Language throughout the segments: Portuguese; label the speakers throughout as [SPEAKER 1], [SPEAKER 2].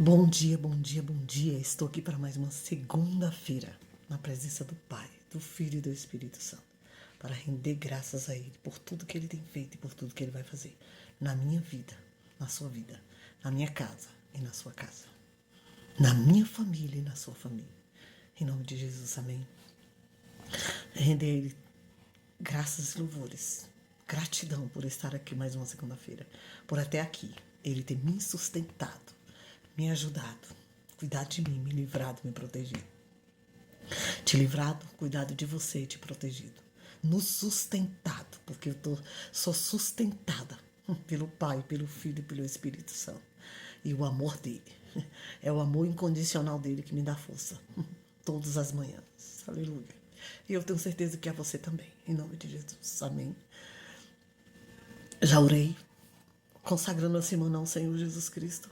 [SPEAKER 1] Bom dia, bom dia, bom dia. Estou aqui para mais uma segunda-feira, na presença do Pai, do Filho e do Espírito Santo, para render graças a Ele por tudo que Ele tem feito e por tudo que Ele vai fazer na minha vida, na sua vida, na minha casa e na sua casa, na minha família e na sua família. Em nome de Jesus, amém. Render a Ele graças e louvores, gratidão por estar aqui mais uma segunda-feira, por até aqui Ele ter me sustentado, me ajudado, cuidado de mim, me livrado, me protegido. Te livrado, cuidado de você e te protegido. Nos sustentado, porque sou sustentada pelo Pai, pelo Filho e pelo Espírito Santo. E o amor dele, é o amor incondicional dele que me dá força todas as manhãs. Aleluia. E eu tenho certeza que é você também, em nome de Jesus. Amém. Já orei, consagrando a semana ao Senhor Jesus Cristo.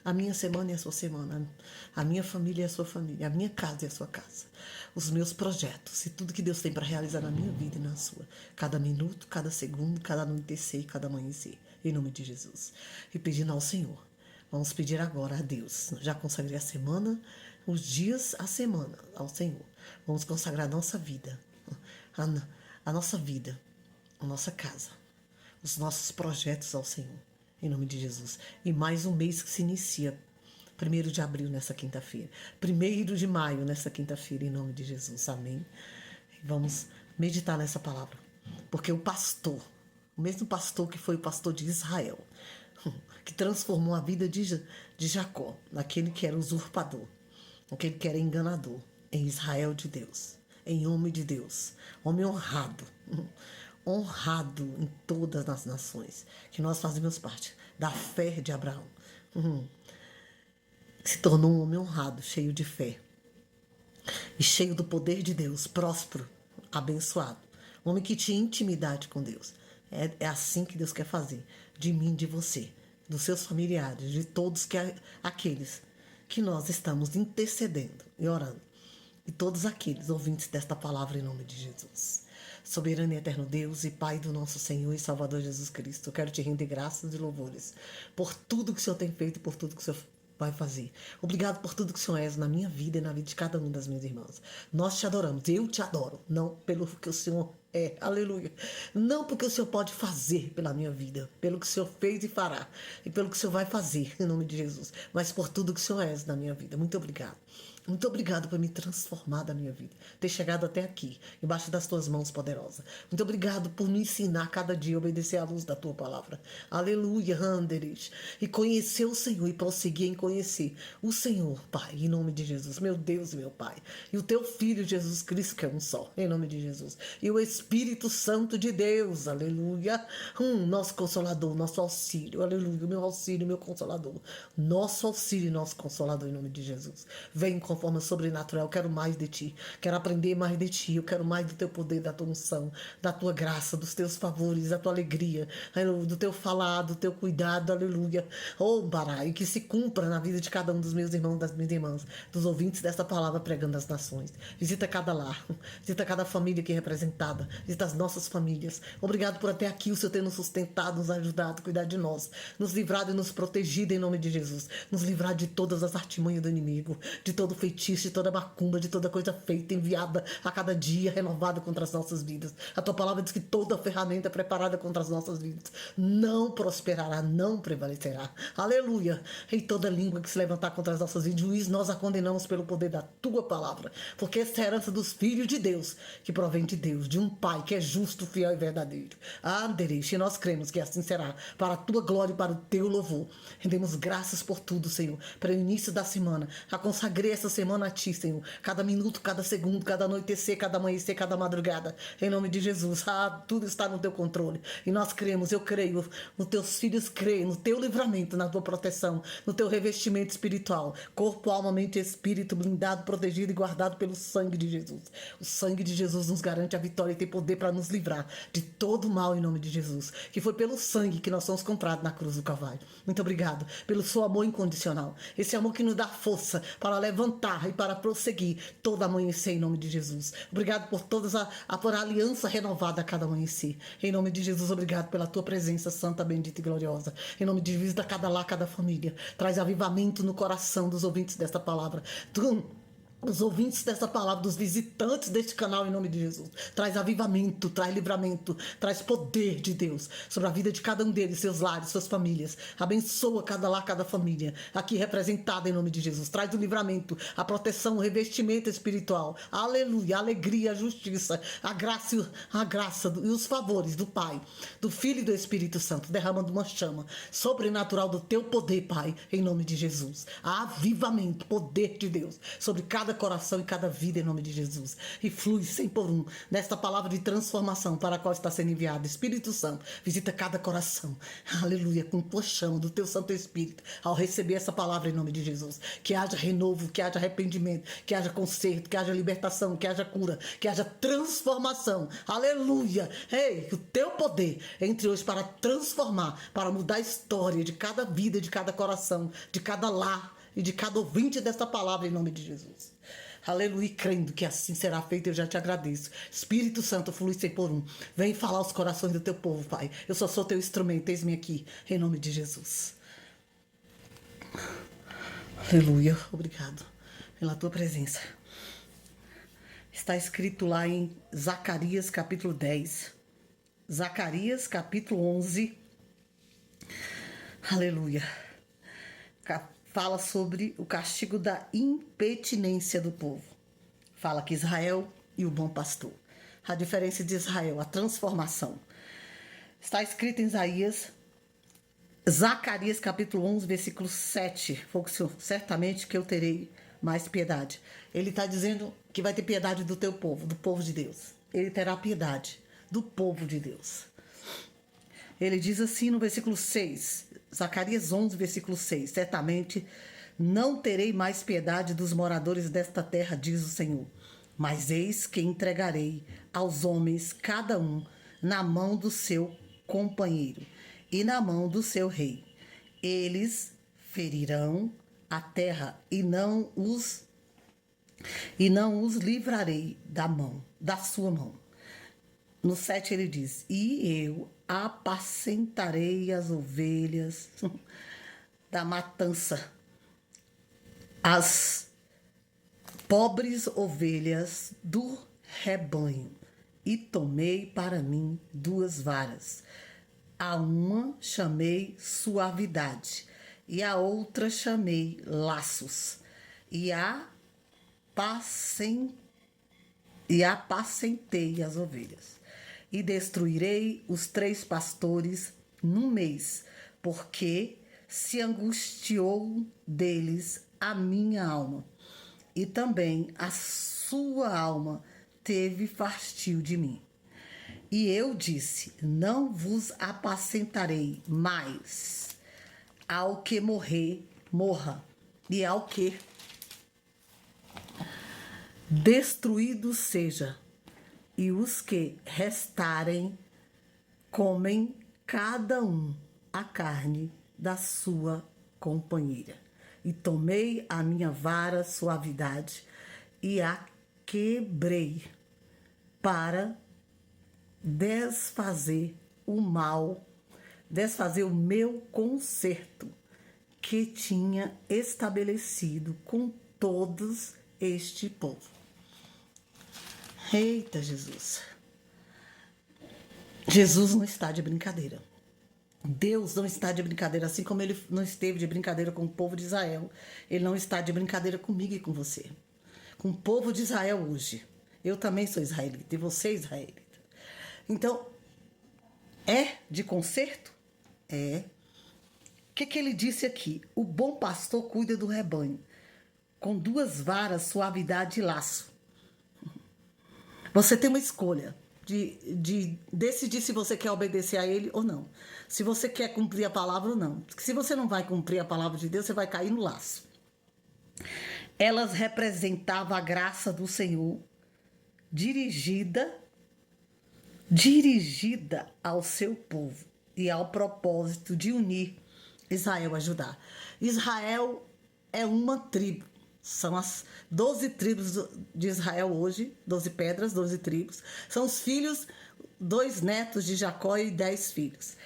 [SPEAKER 1] A minha semana é a sua semana, a minha família é a sua família, a minha casa é a sua casa, os meus projetos e tudo que Deus tem para realizar na minha vida e na sua, cada minuto, cada segundo, cada anoitecer e cada amanhecer, em nome de Jesus. E pedindo ao Senhor, vamos pedir agora a Deus, já consagrei a semana, os dias, a semana ao Senhor, vamos consagrar a nossa vida, a nossa vida, a nossa casa, os nossos projetos ao Senhor. Em nome de Jesus. E mais um mês que se inicia. 1º de abril nessa quinta-feira. 1º de maio nessa quinta-feira. Em nome de Jesus. Amém. Vamos meditar nessa palavra. Porque o pastor, o mesmo pastor que foi o pastor de Israel, que transformou a vida de Jacó, naquele que era usurpador, naquele que era enganador, em Israel de Deus, em homem de Deus, homem honrado, honrado em todas as nações, que nós fazemos parte da fé de Abraão. Se tornou um homem honrado, cheio de fé e cheio do poder de Deus, próspero, abençoado. Um homem que tinha intimidade com Deus. É assim que Deus quer fazer, de mim, de você, dos seus familiares, de todos aqueles que nós estamos intercedendo e orando. E todos aqueles ouvintes desta palavra em nome de Jesus. Soberano e eterno Deus e Pai do nosso Senhor e Salvador Jesus Cristo, eu quero te render graças e louvores por tudo que o Senhor tem feito e por tudo que o Senhor vai fazer. Obrigado por tudo que o Senhor és na minha vida e na vida de cada uma das minhas irmãs. Nós te adoramos, eu te adoro, não pelo que o Senhor é, aleluia. Não porque o Senhor pode fazer pela minha vida, pelo que o Senhor fez e fará, e pelo que o Senhor vai fazer, em nome de Jesus, mas por tudo que o Senhor és na minha vida. Muito obrigado. Muito obrigado por me transformar da minha vida, ter chegado até aqui, embaixo das tuas mãos poderosas. Muito obrigado por me ensinar cada dia a obedecer à luz da tua palavra. Aleluia, Anderes. E conhecer o Senhor e prosseguir em conhecer o Senhor, Pai, em nome de Jesus, meu Deus e meu Pai. E o teu Filho, Jesus Cristo, que é um só, em nome de Jesus. E o Espírito Santo de Deus, aleluia. Nosso Consolador, nosso auxílio, aleluia. Meu auxílio, meu Consolador. Nosso auxílio, nosso Consolador, em nome de Jesus. Vem com forma sobrenatural, eu quero mais de ti, quero aprender mais de ti, eu quero mais do teu poder, da tua unção, da tua graça, dos teus favores, da tua alegria, do teu falar, do teu cuidado, aleluia. Oh, Barai, que se cumpra na vida de cada um dos meus irmãos, das minhas irmãs, dos ouvintes desta palavra pregando às nações. Visita cada lar, visita cada família aqui representada, visita as nossas famílias. Obrigado por até aqui o Senhor ter nos sustentado, nos ajudado, cuidar de nós, nos livrado e nos protegido em nome de Jesus, nos livrar de todas as artimanhas do inimigo, de todo feitiço, de toda macumba, de toda coisa feita, enviada a cada dia, renovada contra as nossas vidas. A tua palavra diz que toda ferramenta preparada contra as nossas vidas não prosperará, não prevalecerá. Aleluia! E toda língua que se levantar contra as nossas vidas, juiz, nós a condenamos pelo poder da tua palavra, porque essa é a herança dos filhos de Deus, que provém de Deus, de um Pai que é justo, fiel e verdadeiro. E nós cremos que assim será, para a tua glória e para o teu louvor. Rendemos graças por tudo, Senhor, para o início da semana. A consagrei essa semana a ti, Senhor. Cada minuto, cada segundo, cada anoitecer, cada amanhecer, cada madrugada. Em nome de Jesus. Tudo está no teu controle. E nós cremos, eu creio, nos teus filhos creem, no teu livramento, na tua proteção, no teu revestimento espiritual. Corpo, alma, mente e espírito blindado, protegido e guardado pelo sangue de Jesus. O sangue de Jesus nos garante a vitória e tem poder para nos livrar de todo mal em nome de Jesus. Que foi pelo sangue que nós somos comprados na cruz do Calvário. Muito obrigado pelo seu amor incondicional. Esse amor que nos dá força para levantar levantar e para prosseguir todo amanhecer em nome de Jesus. Obrigado por por aliança renovada a cada amanhecer. Em nome de Jesus, obrigado pela tua presença santa, bendita e gloriosa. Em nome de Jesus, visita cada lar, cada família. Traz avivamento no coração dos ouvintes desta palavra. Os ouvintes dessa palavra, dos visitantes deste canal, em nome de Jesus. Traz avivamento, traz livramento, traz poder de Deus sobre a vida de cada um deles, seus lares, suas famílias. Abençoa cada lar, cada família, aqui representada em nome de Jesus. Traz o livramento, a proteção, o revestimento espiritual. Aleluia, a alegria, a justiça, a graça e os favores do Pai, do Filho e do Espírito Santo, derramando uma chama sobrenatural do teu poder, Pai, em nome de Jesus. Avivamento, poder de Deus sobre cada coração e cada vida em nome de Jesus. E flui 100 por 1 nesta palavra de transformação para a qual está sendo enviado. Espírito Santo, visita cada coração. Aleluia, com tua chama do teu Santo Espírito ao receber essa palavra em nome de Jesus. Que haja renovo, que haja arrependimento, que haja conserto, que haja libertação, que haja cura, que haja transformação. Aleluia. Ei, o teu poder entre hoje para transformar, para mudar a história de cada vida, de cada coração, de cada lar e de cada ouvinte desta palavra em nome de Jesus. Aleluia, crendo que assim será feito, eu já te agradeço. Espírito Santo, flui 100 por 1. Vem falar aos corações do teu povo, Pai. Eu só sou teu instrumento, eis-me aqui, em nome de Jesus. Aleluia, obrigado pela tua presença. Está escrito lá em Zacarias capítulo 10, Zacarias capítulo 11. Aleluia. Fala sobre o castigo da impetinência do povo. Fala que Israel e o bom pastor. A diferença de Israel, a transformação. Está escrito em Zacarias capítulo 11, versículo 7. Certamente que eu terei mais piedade. Ele está dizendo que vai ter piedade do teu povo, do povo de Deus. Ele terá piedade do povo de Deus. Ele diz assim no versículo 6, Zacarias 11, versículo 6, certamente não terei mais piedade dos moradores desta terra, diz o Senhor, mas eis que entregarei aos homens cada um na mão do seu companheiro e na mão do seu rei. Eles ferirão a terra e não os livrarei da sua mão. No 7 ele diz, e eu apacentarei as ovelhas da matança, as pobres ovelhas do rebanho, e tomei para mim 2 varas. A uma chamei suavidade, e a outra chamei laços, e apacentei as ovelhas. E destruirei os 3 pastores num mês, porque se angustiou deles a minha alma, e também a sua alma teve fastio de mim. E eu disse, não vos apacentarei mais, ao que morrer, morra, e ao que destruído seja, e os que restarem comem cada um a carne da sua companheira. E tomei a minha vara suavidade e a quebrei para desfazer o meu concerto que tinha estabelecido com todos este povo. Eita, Jesus. Jesus não está de brincadeira. Deus não está de brincadeira, assim como ele não esteve de brincadeira com o povo de Israel. Ele não está de brincadeira comigo e com você. Com o povo de Israel hoje. Eu também sou israelita e você é israelita. Então, é de conserto? É. O que ele disse aqui? O bom pastor cuida do rebanho, com 2 varas, suavidade e laço. Você tem uma escolha de decidir se você quer obedecer a ele ou não. Se você quer cumprir a palavra ou não. Se você não vai cumprir a palavra de Deus, você vai cair no laço. Elas representavam a graça do Senhor dirigida ao seu povo e ao propósito de unir Israel a Judá. Israel é uma tribo. São as 12 tribos de Israel hoje, 12 pedras, 12 tribos. São os filhos, 2 netos de Jacó e 10 filhos.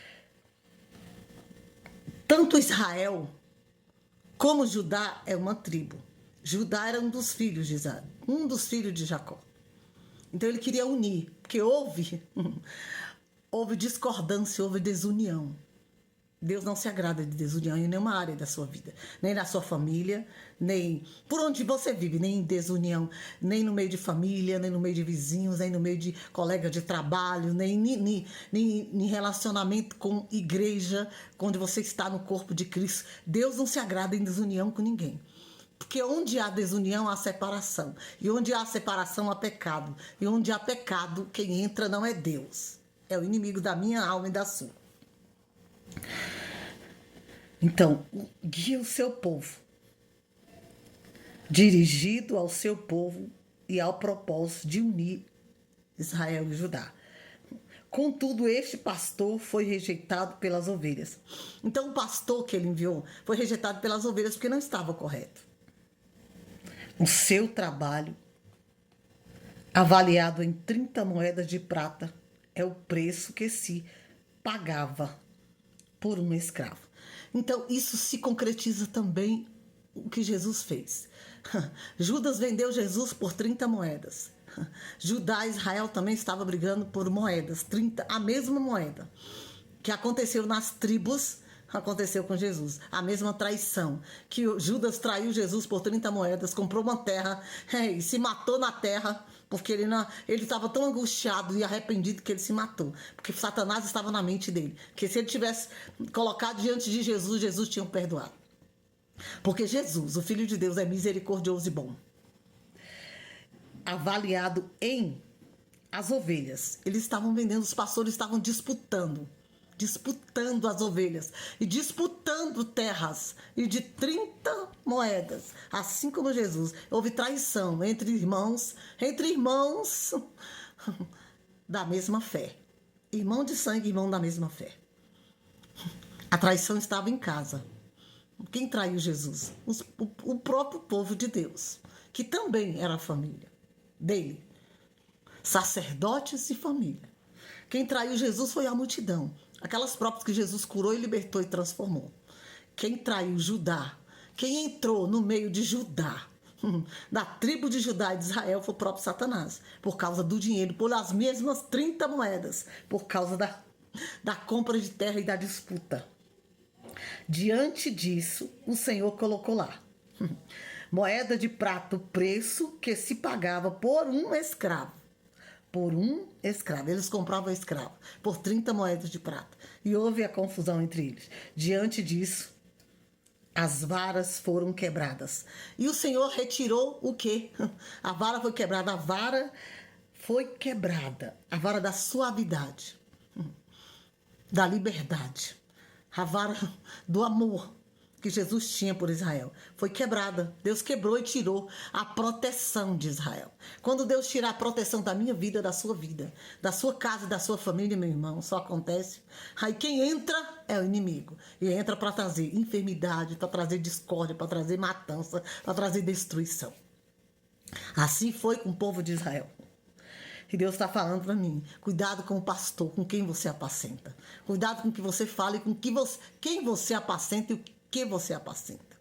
[SPEAKER 1] Tanto Israel como Judá é uma tribo. Judá era um dos filhos de Jacó. Então ele queria unir, porque houve discordância, houve desunião. Deus não se agrada de desunião em nenhuma área da sua vida, nem na sua família, nem por onde você vive, nem em desunião, nem no meio de família, nem no meio de vizinhos, nem no meio de colega de trabalho, nem em relacionamento com igreja, onde você está no corpo de Cristo. Deus não se agrada em desunião com ninguém. Porque onde há desunião, há separação. E onde há separação, há pecado. E onde há pecado, quem entra não é Deus. É o inimigo da minha alma e da sua. Então, guia o seu povo, dirigido ao seu povo e ao propósito de unir Israel e Judá. Contudo, este pastor foi rejeitado pelas ovelhas. Então, o pastor que ele enviou foi rejeitado pelas ovelhas porque não estava correto. O seu trabalho, avaliado em 30 moedas de prata, é o preço que se pagava por um escravo. Então, isso se concretiza também o que Jesus fez. Judas vendeu Jesus por 30 moedas. Judá e Israel também estava brigando por moedas, 30, a mesma moeda. Que aconteceu nas tribos, aconteceu com Jesus. A mesma traição. Que Judas traiu Jesus por 30 moedas, comprou uma terra e se matou na terra, porque ele estava tão angustiado e arrependido que ele se matou. Porque Satanás estava na mente dele. Que se ele tivesse colocado diante de Jesus, Jesus tinha o perdoado. Porque Jesus, o Filho de Deus, é misericordioso e bom. Avaliado em as ovelhas. Eles estavam vendendo, os pastores estavam disputando as ovelhas e disputando terras e de 30 moedas, assim como Jesus. Houve traição entre irmãos da mesma fé. Irmão de sangue, irmão da mesma fé. A traição estava em casa. Quem traiu Jesus? O próprio povo de Deus, que também era a família dele. Sacerdotes e família. Quem traiu Jesus foi a multidão. Aquelas próprias que Jesus curou e libertou e transformou. Quem traiu Judá, quem entrou no meio de Judá, da tribo de Judá e de Israel, foi o próprio Satanás. Por causa do dinheiro, por as mesmas 30 moedas. Por causa da compra de terra e da disputa. Diante disso, o Senhor colocou lá. Moeda de prata, o preço que se pagava por um escravo. Por um escravo. Eles compravam escravo por 30 moedas de prata. E houve a confusão entre eles. Diante disso, as varas foram quebradas. E o Senhor retirou o quê? A vara foi quebrada. A vara foi quebrada. A vara da suavidade, da liberdade. A vara do amor que Jesus tinha por Israel foi quebrada. Deus quebrou e tirou a proteção de Israel. Quando Deus tirar a proteção da minha vida, da sua vida, da sua casa, da sua família, meu irmão, só acontece. Aí quem entra é o inimigo. E entra para trazer enfermidade, para trazer discórdia, para trazer matança, para trazer destruição. Assim foi com o povo de Israel. E Deus está falando para mim, cuidado com o pastor, com quem você apacenta. Cuidado com o que você fala e com quem você apacenta e o que você apacenta.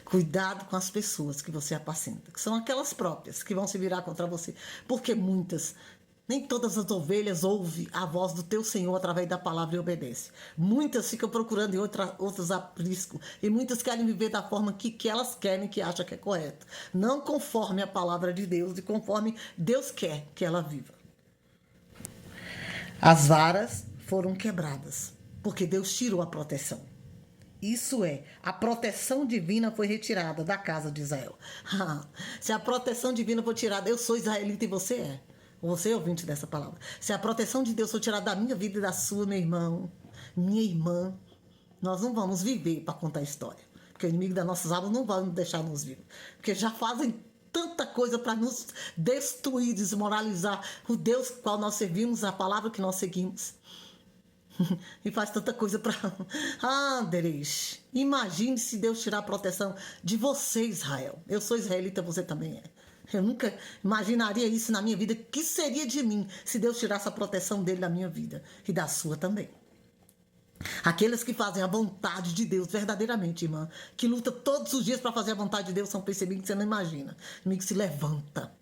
[SPEAKER 1] Cuidado com as pessoas que você apacenta, que são aquelas próprias que vão se virar contra você. Porque nem todas as ovelhas ouvem a voz do teu Senhor através da palavra e obedecem. Muitas ficam procurando e outras apriscam. E muitas querem viver da forma que elas querem, que acham que é correto. Não conforme a palavra de Deus e conforme Deus quer que ela viva. As varas foram quebradas, porque Deus tirou a proteção. Isso é, a proteção divina foi retirada da casa de Israel. Se a proteção divina foi tirada, eu sou israelita e você é. Você é ouvinte dessa palavra. Se a proteção de Deus for tirada da minha vida e da sua, meu irmão, minha irmã, nós não vamos viver para contar a história. Porque o inimigo das nossas almas não vai deixar nos vivos. Porque já fazem tanta coisa para nos destruir, desmoralizar o Deus qual nós servimos, a palavra que nós seguimos. E faz tanta coisa para... Ah, Dereis, imagine se Deus tirar a proteção de você, Israel. Eu sou israelita, você também é. Eu nunca imaginaria isso na minha vida. O que seria de mim se Deus tirasse a proteção dele da minha vida e da sua também? Aqueles que fazem a vontade de Deus verdadeiramente, irmã, que luta todos os dias para fazer a vontade de Deus, são percebidos que você não imagina. O inimigo se levanta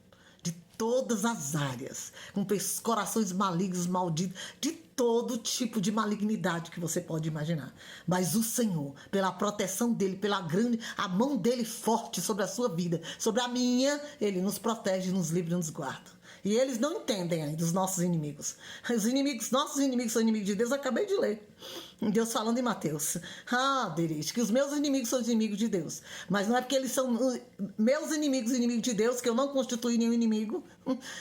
[SPEAKER 1] de todas as áreas, com corações malignos, malditos, de todo tipo de malignidade que você pode imaginar. Mas o Senhor, pela proteção dele, pela grande, a mão dele forte sobre a sua vida, sobre a minha, ele nos protege, nos livra e nos guarda. E eles não entendem ainda, os nossos inimigos. Os inimigos, nossos inimigos são inimigos de Deus, eu acabei de ler. Deus falando em Mateus. Ah, Deus, que os meus inimigos são os inimigos de Deus. Mas não é porque eles são meus inimigos, inimigos de Deus, que eu não constituí nenhum inimigo,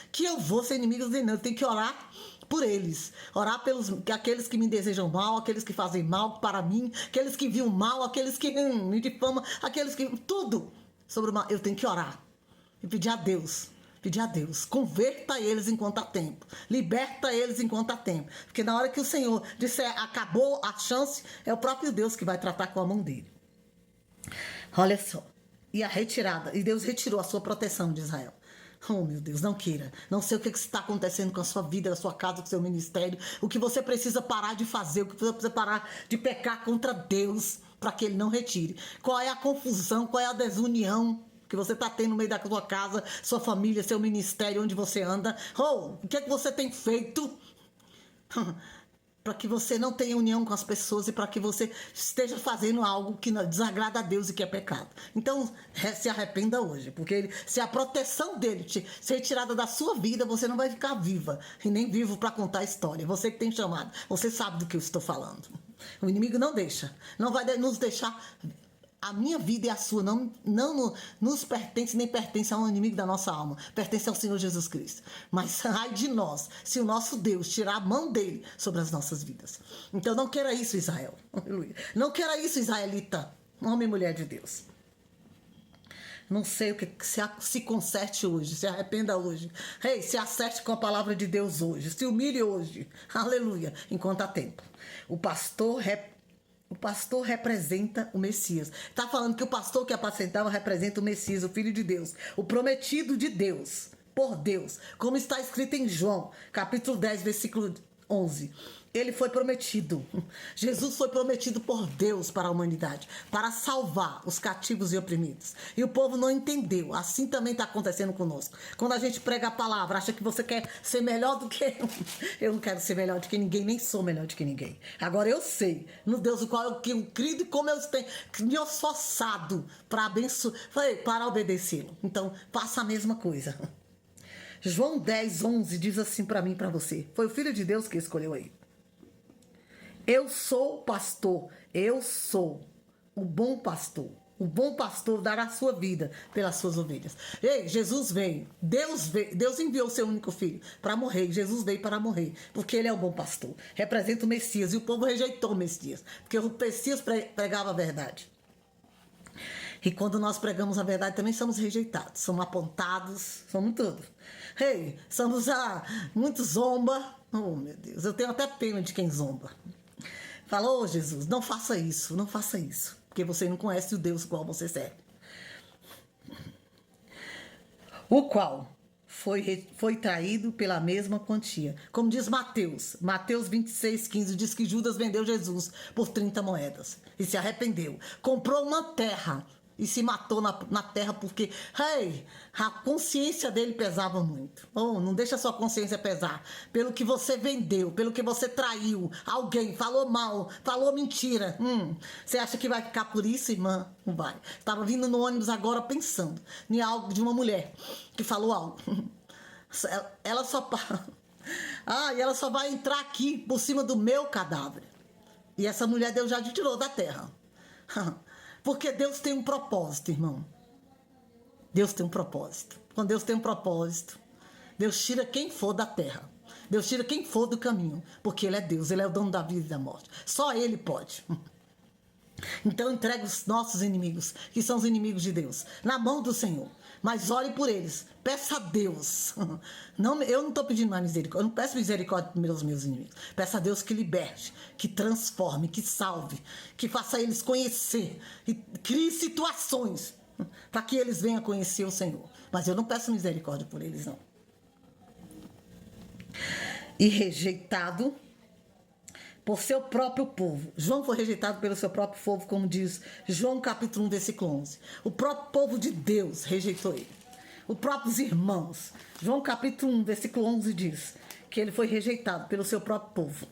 [SPEAKER 1] que eu vou ser inimigo de Deus. Eu tenho que orar por eles. Orar pelos aqueles que me desejam mal, aqueles que fazem mal para mim, aqueles que viam mal, aqueles que me difamam, aqueles que... Tudo sobre o mal. Eu tenho que orar e pedir a Deus, converta eles enquanto há tempo, liberta eles enquanto há tempo, porque na hora que o Senhor disser acabou a chance, é o próprio Deus que vai tratar com a mão dele. Olha só, e a retirada, e Deus retirou a sua proteção de Israel. Oh, meu Deus, não queira. Não sei o que está acontecendo com a sua vida, a sua casa, com o seu ministério, o que você precisa parar de fazer, o que você precisa parar de pecar contra Deus, para que Ele não retire. Qual é a confusão, qual é a desunião que você está tendo no meio da sua casa, sua família, seu ministério, onde você anda? Oh, o que é que você tem feito para que você não tenha união com as pessoas e para que você esteja fazendo algo que desagrada a Deus e que é pecado? Então, se arrependa hoje, porque se a proteção dele ser retirada da sua vida, você não vai ficar viva e nem vivo para contar a história. Você que tem chamado, você sabe do que eu estou falando. O inimigo não deixa, não vai nos deixar... A minha vida e a sua não nos pertence, nem pertence ao inimigo da nossa alma. Pertence ao Senhor Jesus Cristo. Mas ai de nós, se o nosso Deus tirar a mão dele sobre as nossas vidas. Então não queira isso, Israel. Aleluia. Não queira isso, israelita. Homem e mulher de Deus. Não sei o que se conserte hoje, se arrependa hoje. Ei, se acerte com a palavra de Deus hoje. Se humilhe hoje. Aleluia. Enquanto há tempo. O pastor representa o Messias. Está falando que o pastor que apacentava representa o Messias, o Filho de Deus, o prometido de Deus, por Deus, como está escrito em João, capítulo 10, versículo 11. Ele foi prometido. Jesus foi prometido por Deus para a humanidade, para salvar os cativos e oprimidos. E o povo não entendeu. Assim também está acontecendo conosco. Quando a gente prega a palavra, acha que você quer ser melhor do que eu. Eu não quero ser melhor do que ninguém, nem sou melhor do que ninguém. Agora eu sei, no Deus o qual eu crido e como eu tenho me esforçado para abençoar, para obedecê-lo. Então, faça a mesma coisa. João 10, 11 diz assim para mim e para você. Foi o Filho de Deus que escolheu aí. Eu sou o pastor, eu sou o bom pastor. O bom pastor dará a sua vida pelas suas ovelhas. Ei, Jesus veio, Deus enviou o seu único filho para morrer. Jesus veio para morrer, porque ele é o bom pastor. Representa o Messias, e o povo rejeitou o Messias, porque o Messias pregava a verdade. E quando nós pregamos a verdade, também somos rejeitados, somos apontados, somos tudo. Ei, somos muito zomba. Oh, meu Deus, eu tenho até pena de quem zomba. Falou, Jesus, não faça isso, não faça isso, porque você não conhece o Deus qual você serve. O qual foi traído pela mesma quantia. Como diz Mateus 26, 15, diz que Judas vendeu Jesus por 30 moedas e se arrependeu. Comprou uma terra e se matou na terra porque, a consciência dele pesava muito. Oh, não deixa a sua consciência pesar pelo que você vendeu, pelo que você traiu alguém, falou mal, falou mentira. Você acha que vai ficar por isso, irmã? Não vai. Estava vindo no ônibus agora pensando em algo de uma mulher que falou algo. Ela só... e ela só vai entrar aqui por cima do meu cadáver. E essa mulher Deus já te tirou da terra. Porque Deus tem um propósito, irmão. Deus tem um propósito. Quando Deus tem um propósito, Deus tira quem for da terra. Deus tira quem for do caminho. Porque Ele é Deus, Ele é o dono da vida e da morte. Só Ele pode. Então entrega os nossos inimigos, que são os inimigos de Deus, na mão do Senhor. mas ore por eles. Peça a Deus. Não, eu não estou pedindo mais misericórdia. Eu não peço misericórdia pelos meus inimigos. Peço a Deus que liberte, que transforme, que salve, que faça eles conhecer. E crie situações para que eles venham conhecer o Senhor. Mas eu não peço misericórdia por eles, não. E rejeitado por seu próprio povo. João foi rejeitado pelo seu próprio povo, como diz João capítulo 1, versículo 11. O próprio povo de Deus rejeitou ele. Os próprios irmãos. João capítulo 1, versículo 11 diz que ele foi rejeitado pelo seu próprio povo.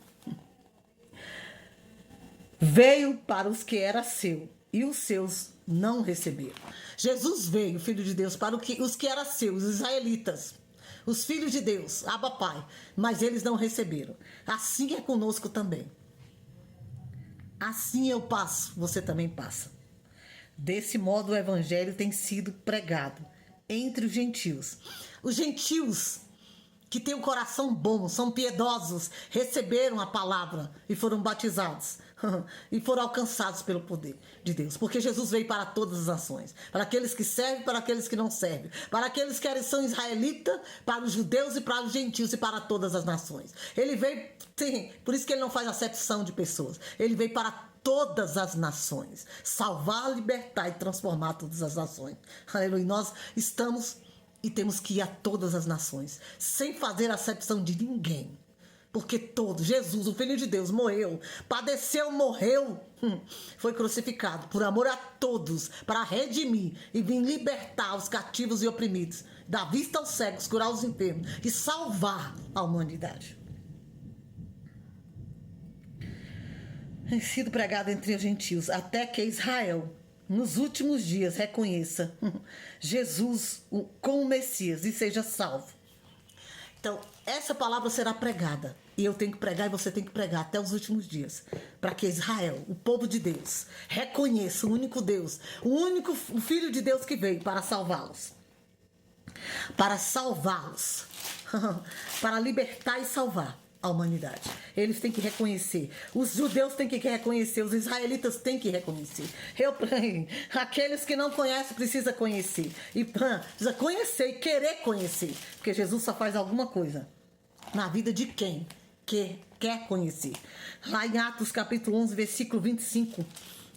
[SPEAKER 1] Veio para os que era seu e os seus não receberam. Jesus veio, Filho de Deus, para os que eram seus, os israelitas. Os filhos de Deus, Abba Pai, mas eles não receberam. Assim é conosco também. Assim eu passo, você também passa. Desse modo o evangelho tem sido pregado entre os gentios. Os gentios que têm um coração bom, são piedosos, receberam a palavra e foram batizados. E foram alcançados pelo poder de Deus. Porque Jesus veio para todas as nações. Para aqueles que servem, para aqueles que não servem. Para aqueles que são israelitas, para os judeus e para os gentios e para todas as nações. Ele veio, sim, por isso que ele não faz acepção de pessoas. Ele veio para todas as nações. Salvar, libertar e transformar todas as nações. Aleluia. Nós estamos e temos que ir a todas as nações. Sem fazer acepção de ninguém. Porque Jesus, o Filho de Deus, morreu, padeceu, morreu, foi crucificado por amor a todos, para redimir e vir libertar os cativos e oprimidos, dar vista aos cegos, curar os enfermos e salvar a humanidade. Tem sido pregado entre os gentios, até que Israel, nos últimos dias, reconheça Jesus como Messias e seja salvo. Então, essa palavra será pregada. E eu tenho que pregar e você tem que pregar até os últimos dias. Para que Israel, o povo de Deus, reconheça o único Deus, o Filho de Deus que veio para salvá-los. Para salvá-los. Para libertar e salvar a humanidade. Eles têm que reconhecer. Os judeus têm que reconhecer. Os israelitas têm que reconhecer. Aqueles que não conhecem precisam conhecer. E precisa conhecer e querer conhecer. Porque Jesus só faz alguma coisa na vida de quem quer conhecer. Lá em Atos capítulo 11, versículo 25,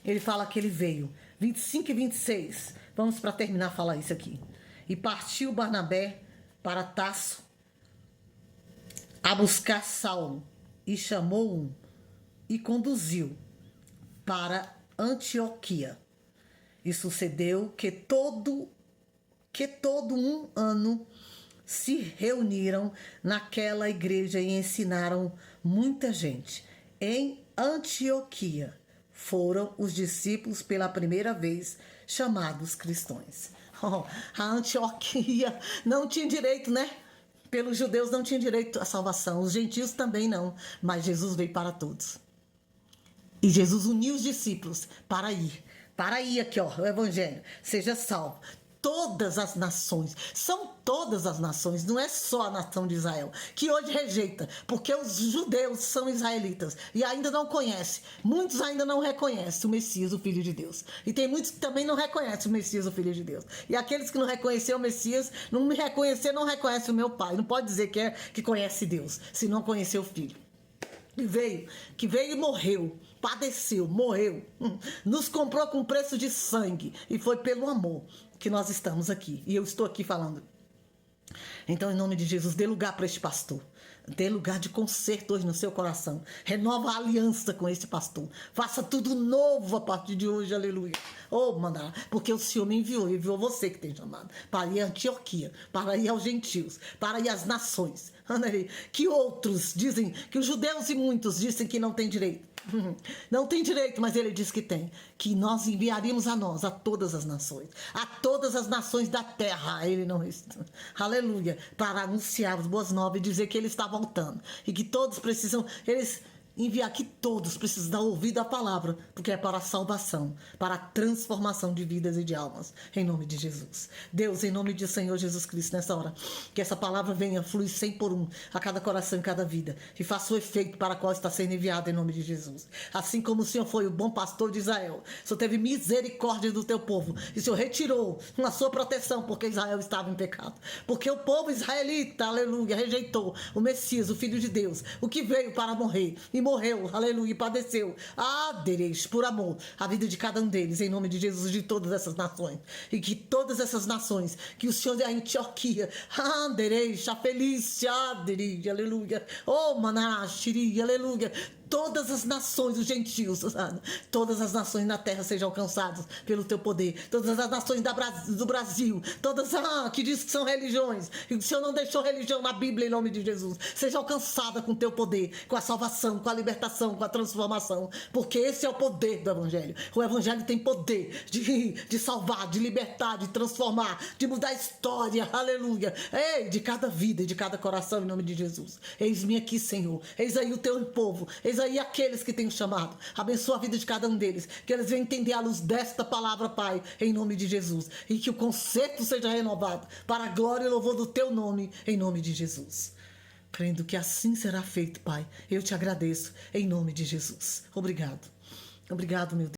[SPEAKER 1] ele fala que ele veio. 25 e 26. Vamos para terminar falar isso aqui. E partiu Barnabé para Tarso a buscar Saulo, e chamou-o e conduziu para Antioquia. E sucedeu que todo um ano se reuniram naquela igreja e ensinaram muita gente. Em Antioquia foram os discípulos pela primeira vez chamados cristãos. A Antioquia não tinha direito, né? Pelos judeus não tinha direito à salvação, os gentios também não, mas Jesus veio para todos. E Jesus uniu os discípulos para ir aqui, ó, o evangelho, seja salvo. Todas as nações, são todas as nações, não é só a nação de Israel, que hoje rejeita, porque os judeus são israelitas e ainda não conhecem, muitos ainda não reconhecem o Messias, o Filho de Deus. E tem muitos que também não reconhecem o Messias, o Filho de Deus. E aqueles que não reconheceram o Messias, não me reconhecer, não reconhecem o meu Pai. Não pode dizer que conhece Deus, se não conhecer o Filho. Que veio e morreu, padeceu, morreu, nos comprou com preço de sangue e foi pelo amor que nós estamos aqui. E eu estou aqui falando. Então, em nome de Jesus, dê lugar para este pastor. Dê lugar de conserto hoje no seu coração. Renova a aliança com este pastor. Faça tudo novo a partir de hoje, aleluia. Mandar, porque o Senhor me enviou você que tem chamado, para ir à Antioquia, para ir aos gentios, para ir às nações. Que outros dizem, que os judeus e muitos dizem que não tem direito. Não tem direito, mas ele diz que tem. Que nós enviaríamos a todas as nações da terra. Ele não, aleluia, para anunciar as boas novas e dizer que ele está voltando e que todos precisam, enviar que todos precisam dar ouvido à palavra, porque é para a salvação, para a transformação de vidas e de almas, em nome de Jesus. Deus, em nome de Senhor Jesus Cristo, nessa hora, que essa palavra venha, flui 100 por 1 a cada coração e cada vida, e faça o efeito para o qual está sendo enviado, em nome de Jesus. Assim como o Senhor foi o bom pastor de Israel, o Senhor teve misericórdia do teu povo, e o Senhor retirou a sua proteção, porque Israel estava em pecado, porque o povo israelita, aleluia, rejeitou o Messias, o Filho de Deus, o que veio para morrer, e morreu, aleluia, e padeceu, adereis, por amor, a vida de cada um deles, em nome de Jesus, de todas essas nações, e que todas essas nações, que o Senhor, a Antioquia, adereis, a Felícia, adereis, aleluia, oh, Manachiri, aleluia, todas as nações, os gentios, todas as nações na terra sejam alcançadas pelo teu poder, todas as nações do Brasil, todas que diz que são religiões, e o Senhor não deixou religião na Bíblia, em nome de Jesus, seja alcançada com o teu poder, com a salvação, com a libertação, com a transformação, porque esse é o poder do Evangelho. O Evangelho tem poder de salvar, de libertar, de transformar, de mudar a história, aleluia, ei, de cada vida e de cada coração, em nome de Jesus. Eis-me aqui, Senhor, eis aí o teu povo, eis aí aqueles que têm chamado, abençoa a vida de cada um deles, que eles venham entender a luz desta palavra, Pai, em nome de Jesus, e que o conserto seja renovado para a glória e louvor do teu nome, em nome de Jesus. Crendo que assim será feito, Pai, eu te agradeço, em nome de Jesus. Obrigado, meu Deus.